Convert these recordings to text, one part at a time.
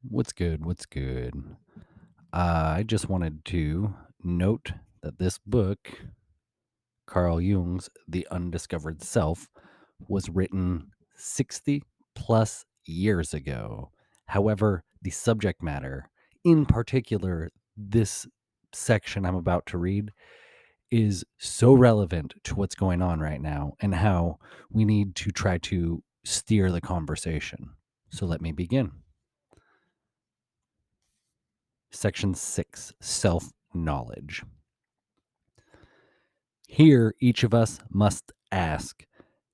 What's good? What's good? I just wanted to note that this book, Carl Jung's The Undiscovered Self, was written 60 plus years ago. However, the subject matter, in particular, this section I'm about to read, is so relevant to what's going on right now and how we need to try to steer the conversation. So let me begin. Section 6, Self Knowledge. Here, each of us must ask,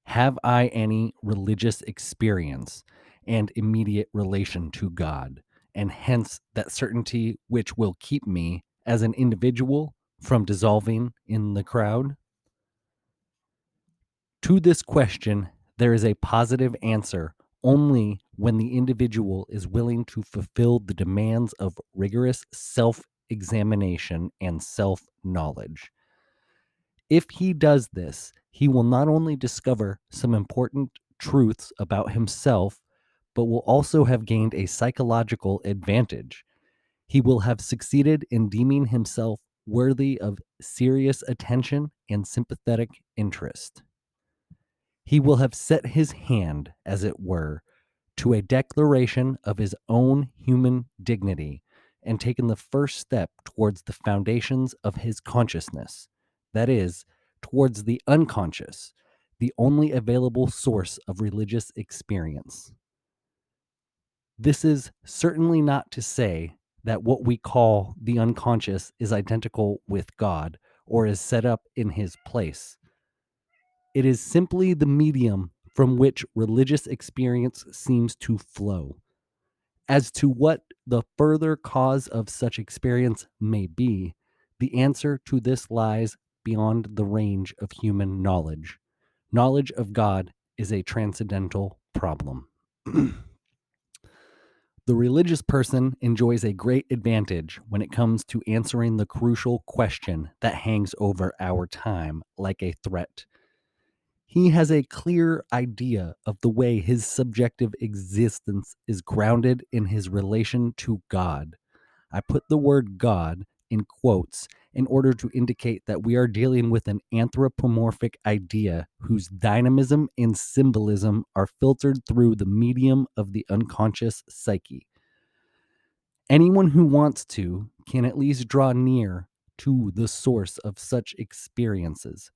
have I any religious experience and immediate relation to God, and hence that certainty which will keep me as an individual from dissolving in the crowd? To this question, there is a positive answer only when the individual is willing to fulfill the demands of rigorous self examination and self knowledge. If he does this, he will not only discover some important truths about himself, but will also have gained a psychological advantage. He will have succeeded in deeming himself worthy of serious attention and sympathetic interest. He will have set his hand, as it were, to a declaration of his own human dignity and taken the first step towards the foundations of his consciousness, that is, towards the unconscious, the only available source of religious experience. This is certainly not to say that what we call the unconscious is identical with God or is set up in his place. It is simply the medium from which religious experience seems to flow. As to what the further cause of such experience may be, the answer to this lies beyond the range of human knowledge. Knowledge of God is a transcendental problem. The religious person enjoys a great advantage when it comes to answering the crucial question that hangs over our time like a threat. He has a clear idea of the way his subjective existence is grounded in his relation to God. I put the word God in quotes in order to indicate that we are dealing with an anthropomorphic idea whose dynamism and symbolism are filtered through the medium of the unconscious psyche. Anyone who wants to can at least draw near to the source of such experiences,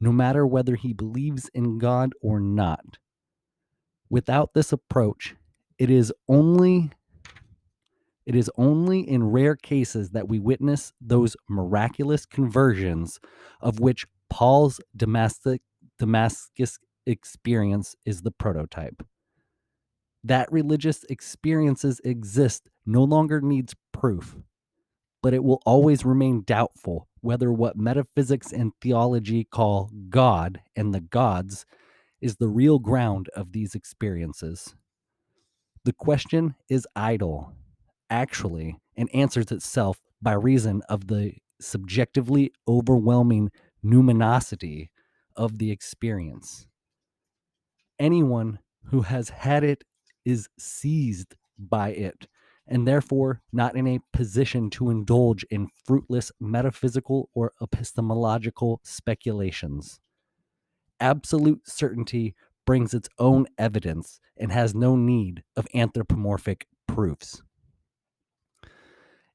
no matter whether he believes in God or not. Without this approach, it is only in rare cases that we witness those miraculous conversions of which Paul's Damascus experience is the prototype. That religious experiences exist no longer needs proof, but it will always remain doubtful whether what metaphysics and theology call God and the gods is the real ground of these experiences. The question is idle, actually, and answers itself by reason of the subjectively overwhelming numinosity of the experience. Anyone who has had it is seized by it, and therefore not in a position to indulge in fruitless metaphysical or epistemological speculations. Absolute certainty brings its own evidence and has no need of anthropomorphic proofs.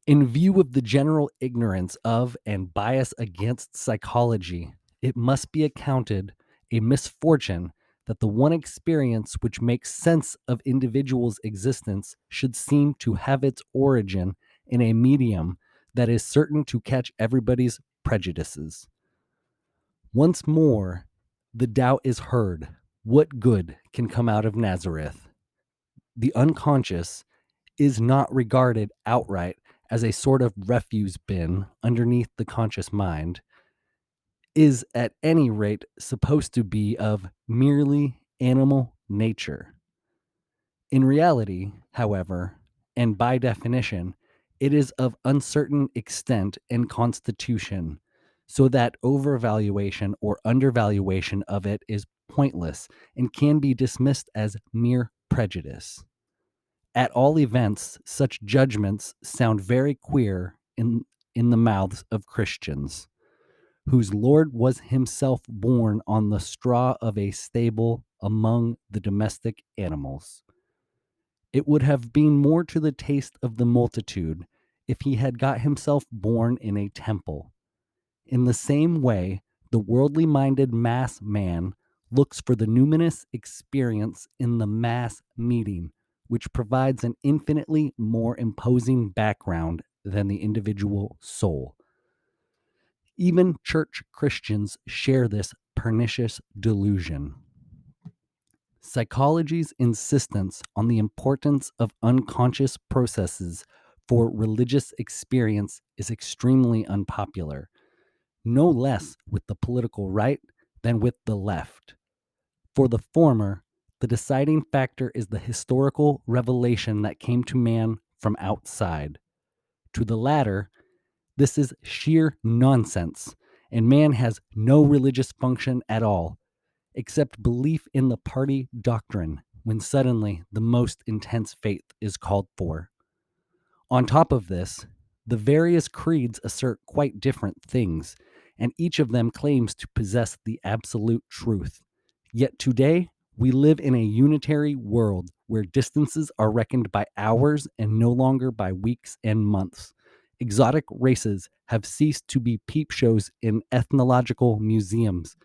In view of the general ignorance of and bias against psychology, it must be accounted a misfortune that the one experience which makes sense of individuals' existence should seem to have its origin in a medium that is certain to catch everybody's prejudices. Once more, the doubt is heard. What good can come out of Nazareth? The unconscious is not regarded outright as a sort of refuse bin underneath the conscious mind, is at any rate supposed to be of merely animal nature. In reality, however, and by definition, it is of uncertain extent and constitution, so that overvaluation or undervaluation of it is pointless and can be dismissed as mere prejudice. At all events, such judgments sound very queer in the mouths of Christians, whose Lord was himself born on the straw of a stable among the domestic animals. It would have been more to the taste of the multitude if he had got himself born in a temple. In the same way, the worldly minded mass man looks for the numinous experience in the mass meeting, which provides an infinitely more imposing background than the individual soul. Even church Christians share this pernicious delusion. Psychology's insistence on the importance of unconscious processes for religious experience is extremely unpopular, no less with the political right than with the left. For the former, the deciding factor is the historical revelation that came to man from outside. To the latter, this is sheer nonsense, and man has no religious function at all, except belief in the party doctrine when suddenly the most intense faith is called for. On top of this, the various creeds assert quite different things, and each of them claims to possess the absolute truth. Yet today, we live in a unitary world where distances are reckoned by hours and no longer by weeks and months. Exotic races have ceased to be peep shows in ethnological museums.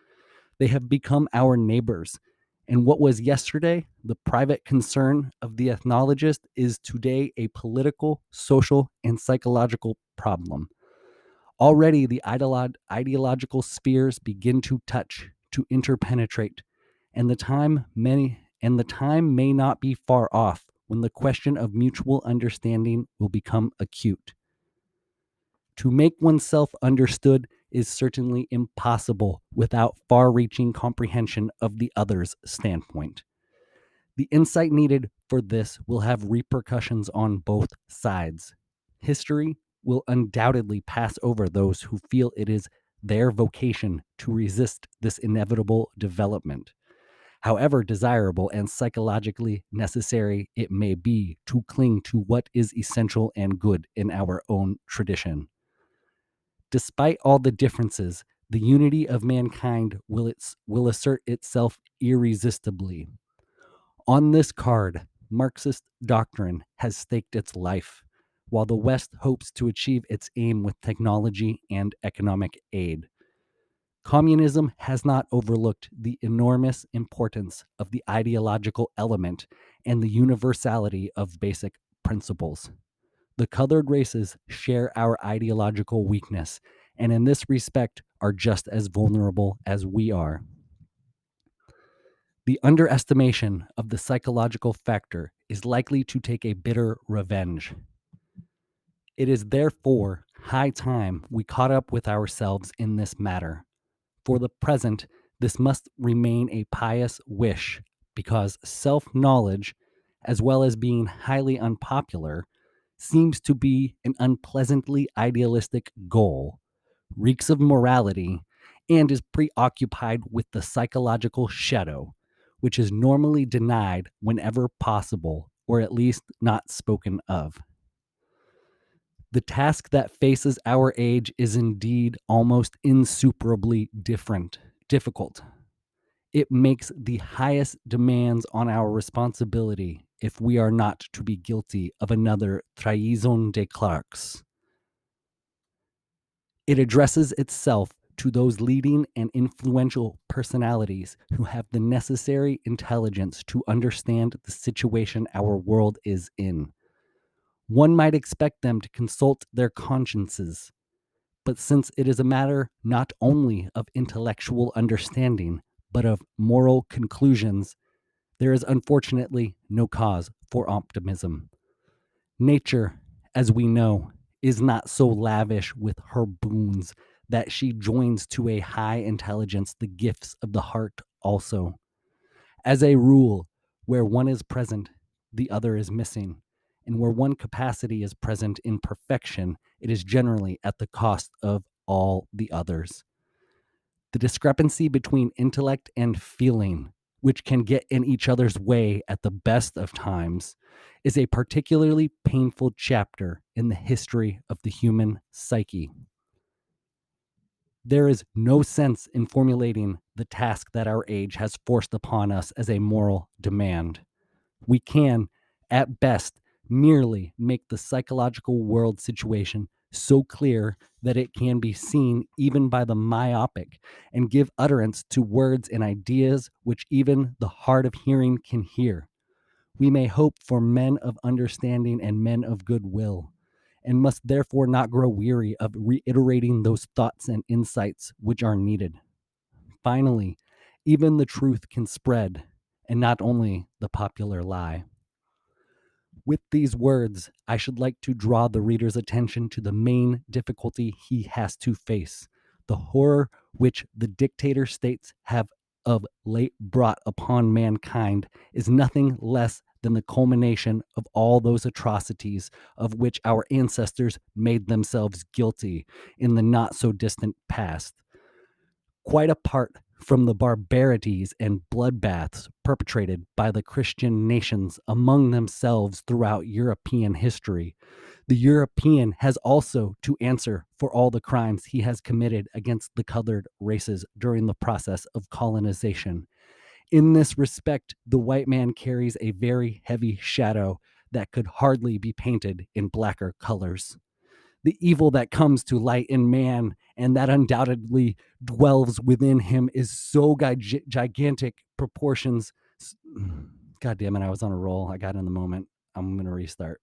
They have become our neighbors. And what was yesterday the private concern of the ethnologist is today a political, social, and psychological problem. Already the ideological spheres begin to touch, to interpenetrate, and the time may not be far off when the question of mutual understanding will become acute. To make oneself understood is certainly impossible without far reaching comprehension of the other's standpoint. The insight needed for this will have repercussions on both sides. History will undoubtedly pass over those who feel it is their vocation to resist this inevitable development, however desirable and psychologically necessary it may be to cling to what is essential and good in our own tradition. Despite all the differences, the unity of mankind will assert itself irresistibly. On this card, Marxist doctrine has staked its life, while the West hopes to achieve its aim with technology and economic aid. Communism has not overlooked the enormous importance of the ideological element and the universality of basic principles. The colored races share our ideological weakness, and in this respect are just as vulnerable as we are. The underestimation of the psychological factor is likely to take a bitter revenge. It is therefore high time we caught up with ourselves in this matter. For the present, this must remain a pious wish, because self knowledge, as well as being highly unpopular, seems to be an unpleasantly idealistic goal, reeks of morality, and is preoccupied with the psychological shadow, which is normally denied whenever possible, or at least not spoken of. The task that faces our age is indeed almost insuperably difficult. It makes the highest demands on our responsibility if we are not to be guilty of another trahison de clercs. It addresses itself to those leading and influential personalities who have the necessary intelligence to understand the situation our world is in. One might expect them to consult their consciences, but since it is a matter not only of intellectual understanding, but of moral conclusions, there is unfortunately no cause for optimism. Nature, as we know, is not so lavish with her boons that she joins to a high intelligence the gifts of the heart also. As a rule, where one is present, the other is missing, and where one capacity is present in perfection, it is generally at the cost of all the others. The discrepancy between intellect and feeling, which can get in each other's way at the best of times, is a particularly painful chapter in the history of the human psyche. There is no sense in formulating the task that our age has forced upon us as a moral demand. We can, at best, merely make the psychological world situation so clear that it can be seen even by the myopic and give utterance to words and ideas which even the hard of hearing can hear. We may hope for men of understanding and men of goodwill, and must therefore not grow weary of reiterating those thoughts and insights which are needed. Finally, even the truth can spread, and not only the popular lie. With these words, I should like to draw the reader's attention to the main difficulty he has to face, the horror which the dictator states have of late brought upon mankind is nothing less than the culmination of all those atrocities of which our ancestors made themselves guilty in the not so distant past. Quite apart from the barbarities and bloodbaths perpetrated by the Christian nations among themselves throughout European history, the European has also to answer for all the crimes he has committed against the colored races during the process of colonization. In this respect, the white man carries a very heavy shadow that could hardly be painted in blacker colors. The evil that comes to light in man and that undoubtedly dwells within him is so gigantic proportions. God damn it, I was on a roll. I got in the moment. I'm going to restart.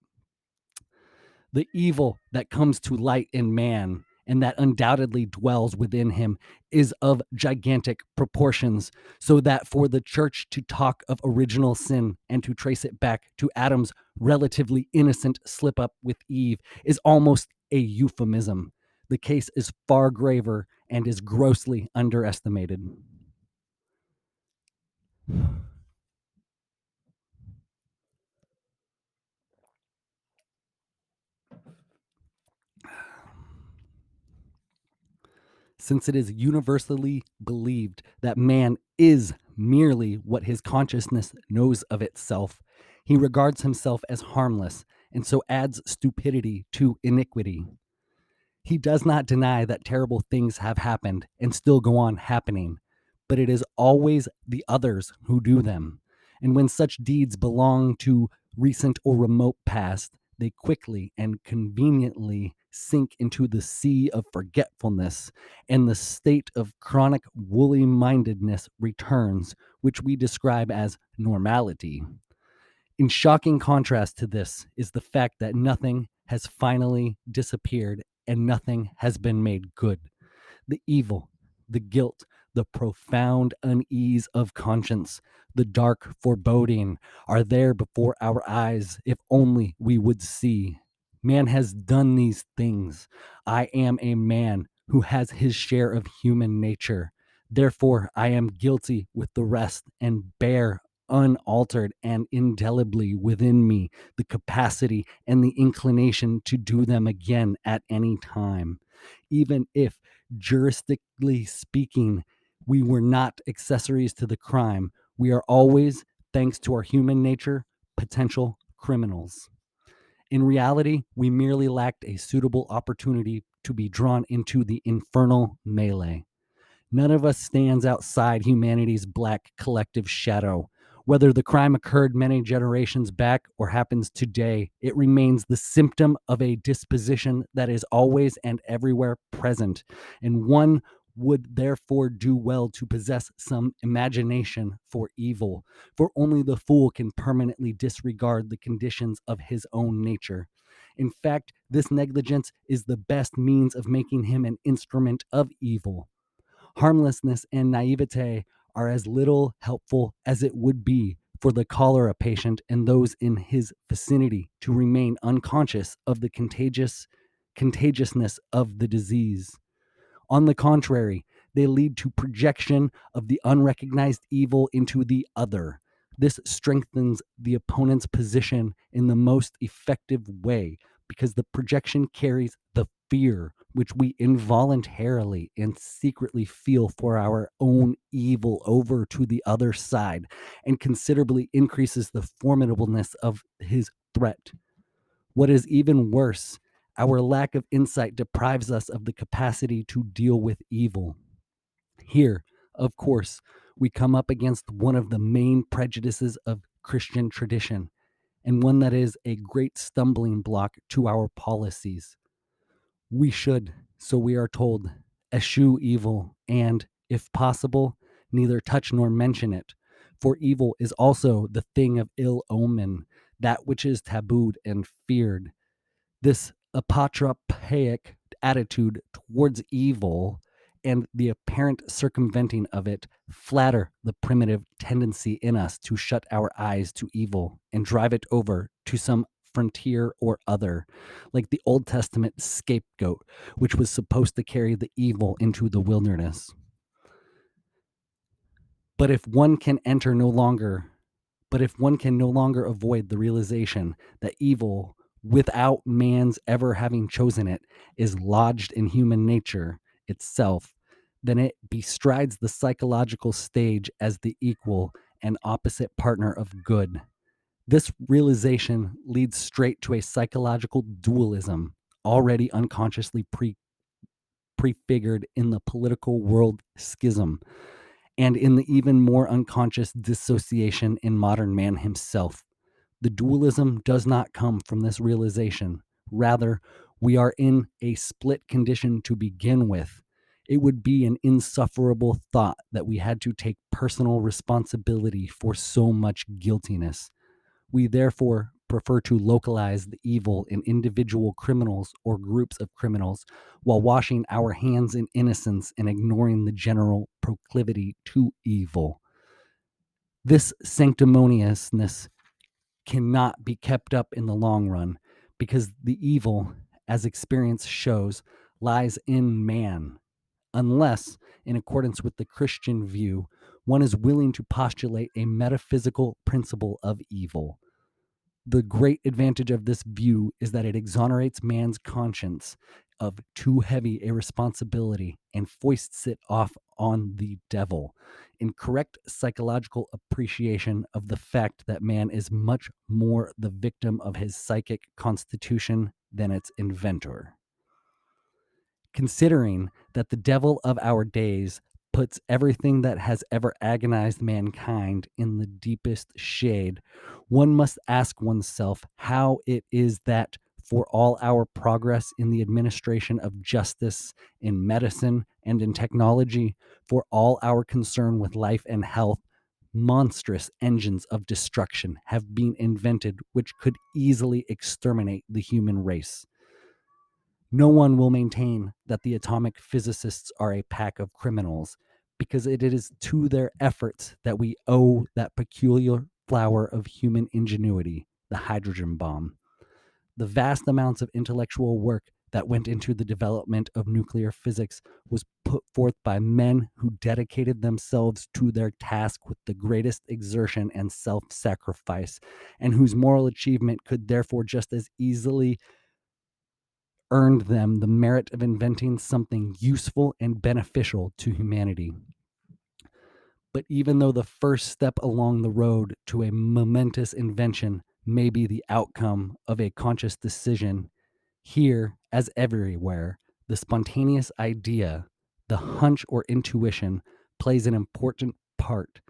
The evil that comes to light in man and that undoubtedly dwells within him is of gigantic proportions, so that for the church to talk of original sin and to trace it back to Adam's relatively innocent slip up with Eve is almost a euphemism. The case is far graver and is grossly underestimated. Since it is universally believed that man is merely what his consciousness knows of itself, he regards himself as harmless and so adds stupidity to iniquity. He does not deny that terrible things have happened and still go on happening, but it is always the others who do them. And when such deeds belong to recent or remote past, they quickly and conveniently sink into the sea of forgetfulness, and the state of chronic woolly mindedness returns, which we describe as normality. In shocking contrast to this is the fact that nothing has finally disappeared and nothing has been made good. The evil, the guilt, the profound unease of conscience, the dark foreboding are there before our eyes if only we would see. Man has done these things. I am a man who has his share of human nature. Therefore, I am guilty with the rest and bear unaltered and indelibly within me the capacity and the inclination to do them again at any time. Even if, jurisdically speaking, we were not accessories to the crime, we are always, thanks to our human nature, potential criminals. In reality, we merely lacked a suitable opportunity to be drawn into the infernal melee. None of us stands outside humanity's black collective shadow. Whether the crime occurred many generations back or happens today, it remains the symptom of a disposition that is always and everywhere present, and one would therefore do well to possess some imagination for evil, for only the fool can permanently disregard the conditions of his own nature. In fact, this negligence is the best means of making him an instrument of evil. Harmlessness and naivete are as little helpful as it would be for the cholera patient and those in his vicinity to remain unconscious of the contagiousness of the disease. On the contrary, they lead to projection of the unrecognized evil into the other. This strengthens the opponent's position in the most effective way because the projection carries the fear, which we involuntarily and secretly feel for our own evil over to the other side, and considerably increases the formidableness of his threat. What is even worse, our lack of insight deprives us of the capacity to deal with evil. Here, of course, we come up against one of the main prejudices of Christian tradition, and one that is a great stumbling block to our policies. We should, so we are told, eschew evil and, if possible, neither touch nor mention it. For evil is also the thing of ill omen, that which is tabooed and feared. This apotropaic attitude towards evil and the apparent circumventing of it flatter the primitive tendency in us to shut our eyes to evil and drive it over to some frontier or other, like the Old Testament scapegoat, which was supposed to carry the evil into the wilderness. But if one can enter no longer But if one can no longer avoid the realization that evil, without man's ever having chosen it, is lodged in human nature itself, then it bestrides the psychological stage as the equal and opposite partner of good. This realization leads straight to a psychological dualism already unconsciously prefigured in the political world schism and in the even more unconscious dissociation in modern man himself. The dualism does not come from this realization. Rather, we are in a split condition to begin with. It would be an insufferable thought that we had to take personal responsibility for so much guiltiness. We therefore prefer to localize the evil in individual criminals or groups of criminals while washing our hands in innocence and ignoring the general proclivity to evil. This sanctimoniousness cannot be kept up in the long run because the evil, as experience shows, lies in man, unless, in accordance with the Christian view, one is willing to postulate a metaphysical principle of evil. The great advantage of this view is that it exonerates man's conscience of too heavy a responsibility and foists it off on the devil, in correct psychological appreciation of the fact that man is much more the victim of his psychic constitution than its inventor. Considering that the devil of our days puts everything that has ever agonized mankind in the deepest shade, one must ask oneself how it is that, for all our progress in the administration of justice, in medicine, and in technology, for all our concern with life and health, monstrous engines of destruction have been invented which could easily exterminate the human race. No one will maintain that the atomic physicists are a pack of criminals, because it is to their efforts that we owe that peculiar flower of human ingenuity, the hydrogen bomb. The vast amounts of intellectual work that went into the development of nuclear physics was put forth by men who dedicated themselves to their task with the greatest exertion and self sacrifice, and whose moral achievement could therefore just as easily earned them the merit of inventing something useful and beneficial to humanity. But even though the first step along the road to a momentous invention may be the outcome of a conscious decision, here, as everywhere, the spontaneous idea, the hunch or intuition, plays an important part.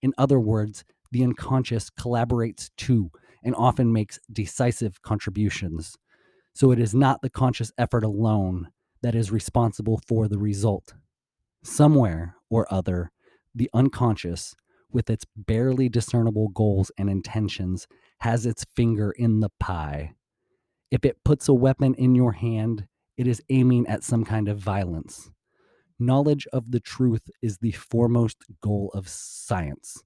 In other words, the unconscious collaborates too and often makes decisive contributions. So it is not the conscious effort alone that is responsible for the result. Somewhere or other, the unconscious, with its barely discernible goals and intentions, has its finger in the pie. If it puts a weapon in your hand, it is aiming at some kind of violence. Knowledge of the truth is the foremost goal of science.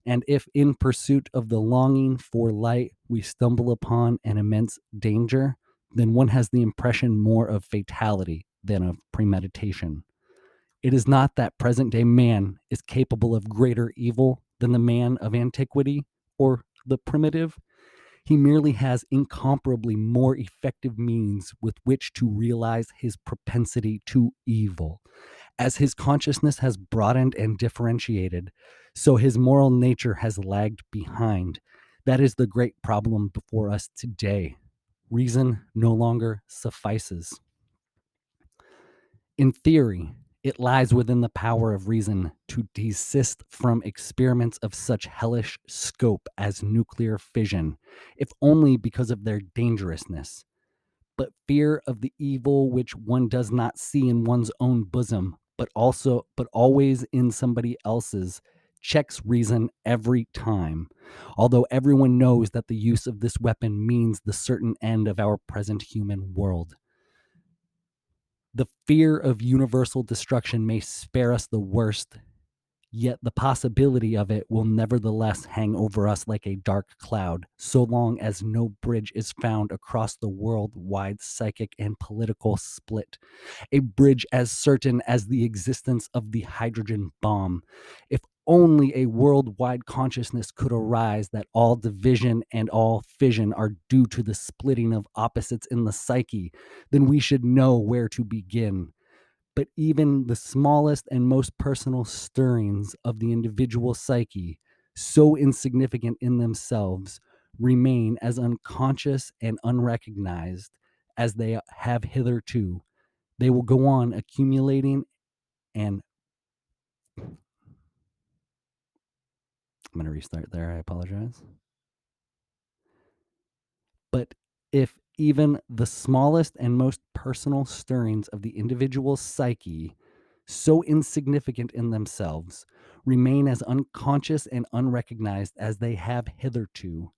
And if in pursuit of the longing for light we stumble upon an immense danger, then one has the impression more of fatality than of premeditation. It is not that present day man is capable of greater evil than the man of antiquity or the primitive. He merely has incomparably more effective means with which to realize his propensity to evil. As his consciousness has broadened and differentiated, so his moral nature has lagged behind. That is the great problem before us today. Reason no longer suffices. In theory, it lies within the power of reason to desist from experiments of such hellish scope as nuclear fission, if only because of their dangerousness. But fear of the evil which one does not see in one's own bosom, but always in somebody else's, checks reason every time. Although everyone knows that the use of this weapon means the certain end of our present human world. The fear of universal destruction may spare us the worst, yet the possibility of it will nevertheless hang over us like a dark cloud, so long as no bridge is found across the world-wide psychic and political split. A bridge as certain as the existence of the hydrogen bomb. If only a worldwide consciousness could arise that all division and all fission are due to the splitting of opposites in the psyche, then we should know where to begin. But even the smallest and most personal stirrings of the individual psyche, so insignificant in themselves, remain as unconscious and unrecognized as they have hitherto. They will go on accumulating and I'm going to restart there. I apologize. But if even the smallest and most personal stirrings of the individual psyche, so insignificant in themselves, remain as unconscious and unrecognized as they have hitherto,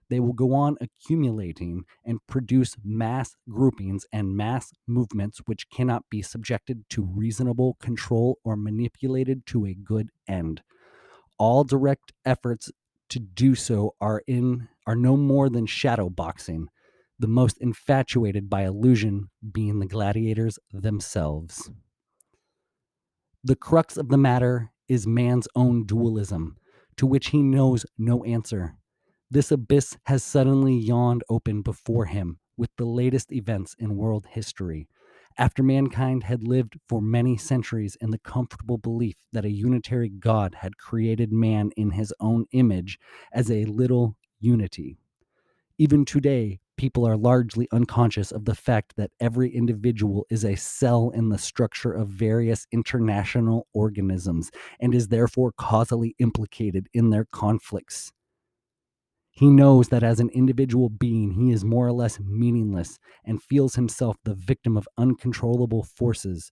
they will go on accumulating and produce mass groupings and mass movements which cannot be subjected to reasonable control or manipulated to a good end. All direct efforts to do so are no more than shadow boxing, the most infatuated by illusion being the gladiators themselves. The crux of the matter is man's own dualism, to which he knows no answer. This abyss has suddenly yawned open before him with the latest events in world history. After mankind had lived for many centuries in the comfortable belief that a unitary God had created man in his own image as a little unity. Even today, people are largely unconscious of the fact that every individual is a cell in the structure of various international organisms and is therefore causally implicated in their conflicts. He knows that as an individual being, he is more or less meaningless and feels himself the victim of uncontrollable forces.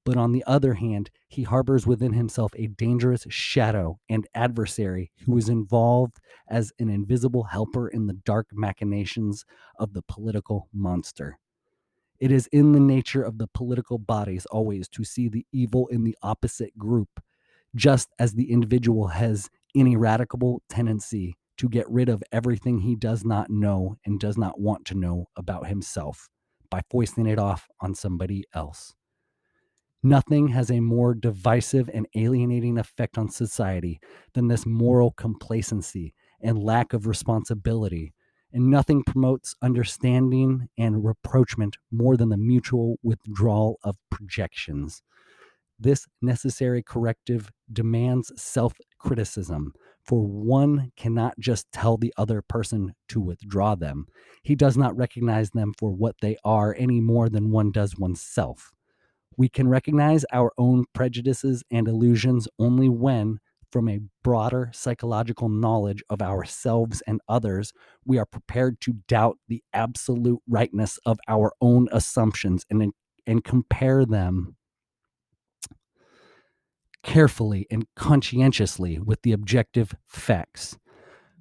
But on the other hand, he harbors within himself a dangerous shadow and adversary who is involved as an invisible helper in the dark machinations of the political monster. It is in the nature of the political bodies always to see the evil in the opposite group, just as the individual has ineradicable tendency to get rid of everything he does not know and does not want to know about himself by foisting it off on somebody else. Nothing has a more divisive and alienating effect on society than this moral complacency and lack of responsibility, and nothing promotes understanding and rapprochement more than the mutual withdrawal of projections. This necessary corrective demands self criticism, for one cannot just tell the other person to withdraw them. He does not recognize them for what they are any more than one does oneself. We can recognize our own prejudices and illusions only when, from a broader psychological knowledge of ourselves and others, we are prepared to doubt the absolute rightness of our own assumptions and compare them carefully and conscientiously with the objective facts.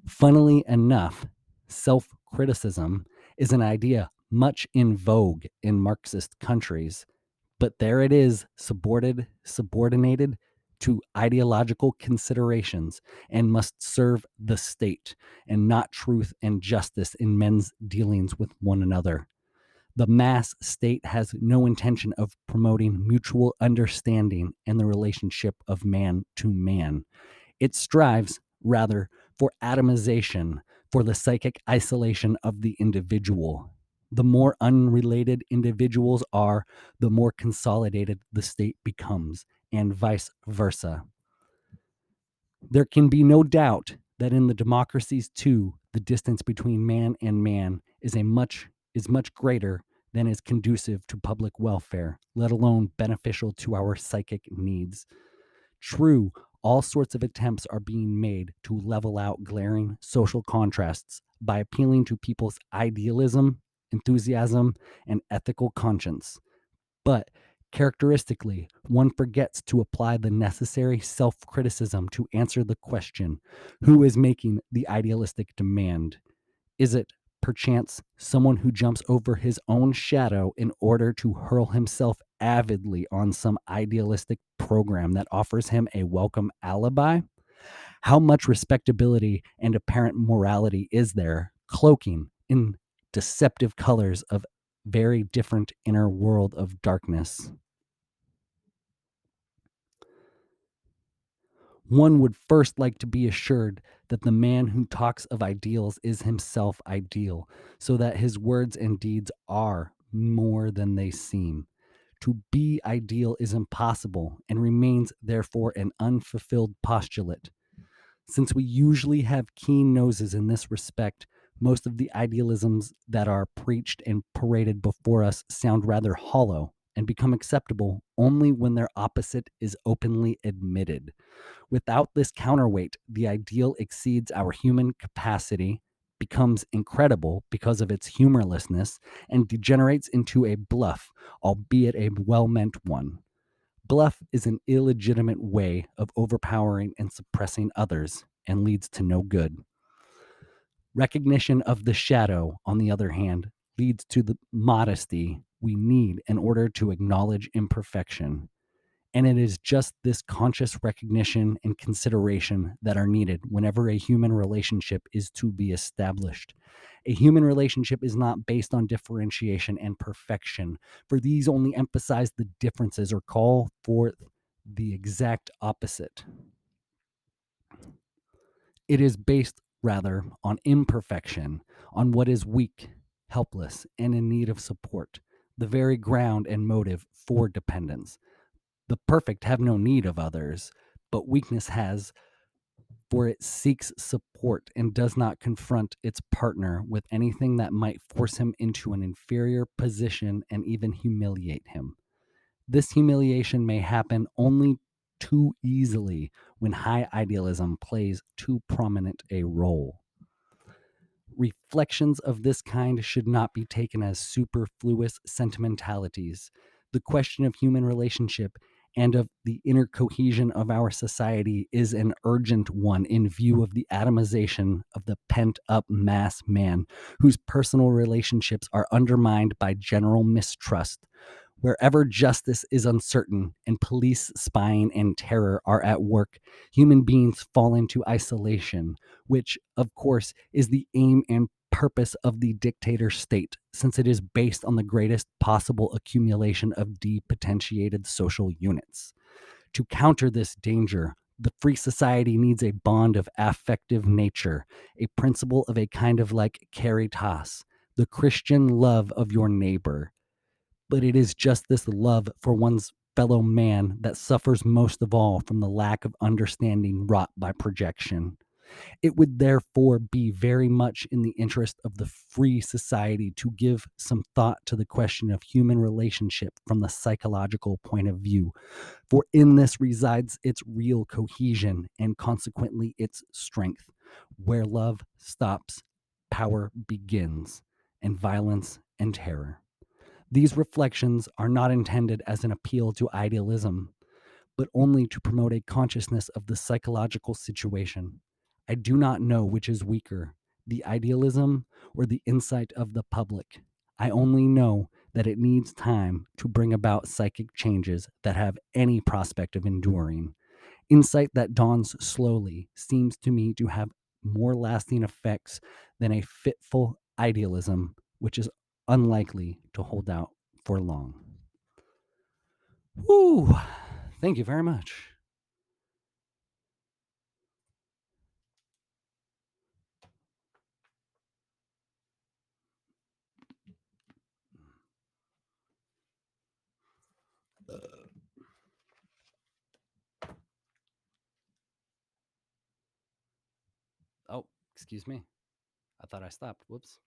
Funnily enough, self criticism is an idea much in vogue in Marxist countries, but there it is, subordinated to ideological considerations and must serve the state and not truth and justice in men's dealings with one another. The mass state has no intention of promoting mutual understanding and the relationship of man to man. It strives, rather, for atomization, for the psychic isolation of the individual. The more unrelated individuals are, the more consolidated the state becomes, and vice versa. There can be no doubt that in the democracies too, the distance between man is much greater than is conducive to public welfare, let alone beneficial to our psychic needs. True, all sorts of attempts are being made to level out glaring social contrasts by appealing to people's idealism, enthusiasm, and ethical conscience. But characteristically, one forgets to apply the necessary self criticism to answer the question: who is making the idealistic demand? Is it, perchance, someone who jumps over his own shadow in order to hurl himself avidly on some idealistic program that offers him a welcome alibi? How much respectability and apparent morality is there cloaking in deceptive colors of very different inner world of darkness? One would first like to be assured that the man who talks of ideals is himself ideal, so that his words and deeds are more than they seem. To be ideal is impossible and remains therefore an unfulfilled postulate. Since we usually have keen noses in this respect, most of the idealisms that are preached and paraded before us sound rather hollow and become acceptable only when their opposite is openly admitted. Without this counterweight, the ideal exceeds our human capacity, becomes incredible because of its humorlessness, and degenerates into a bluff, albeit a well meant one. Bluff is an illegitimate way of overpowering and suppressing others and leads to no good. Recognition of the shadow, on the other hand, leads to the modesty we need in order to acknowledge imperfection. And it is just this conscious recognition and consideration that are needed whenever a human relationship is to be established. A human relationship is not based on differentiation and perfection, for these only emphasize the differences or call for the exact opposite. It is based, rather, on imperfection, on what is weak, helpless, and in need of support, the very ground and motive for dependence. The perfect have no need of others, but weakness has, for it seeks support and does not confront its partner with anything that might force him into an inferior position and even humiliate him. This humiliation may happen only too easily when high idealism plays too prominent a role. Reflections of this kind should not be taken as superfluous sentimentalities. The question of human relationship and of the inner cohesion of our society is an urgent one in view of the atomization of the pent up mass man, whose personal relationships are undermined by general mistrust. Wherever justice is uncertain and police spying and terror are at work, human beings fall into isolation, which, of course, is the aim and purpose of the dictator state, since it is based on the greatest possible accumulation of depotentiated social units. To counter this danger, the free society needs a bond of affective nature, a principle of a kind of like caritas, the Christian love of your neighbor. But it is just this love for one's fellow man that suffers most of all from the lack of understanding wrought by projection. It would therefore be very much in the interest of the free society to give some thought to the question of human relationship from the psychological point of view, for in this resides its real cohesion and consequently its strength. Where love stops, power begins, and violence and terror. These reflections are not intended as an appeal to idealism, but only to promote a consciousness of the psychological situation. I do not know which is weaker, the idealism or the insight of the public. I only know that it needs time to bring about psychic changes that have any prospect of enduring. Insight that dawns slowly seems to me to have more lasting effects than a fitful idealism, which is unlikely to hold out for long. Whew. Thank you very much. Excuse me. I thought I stopped. Whoops.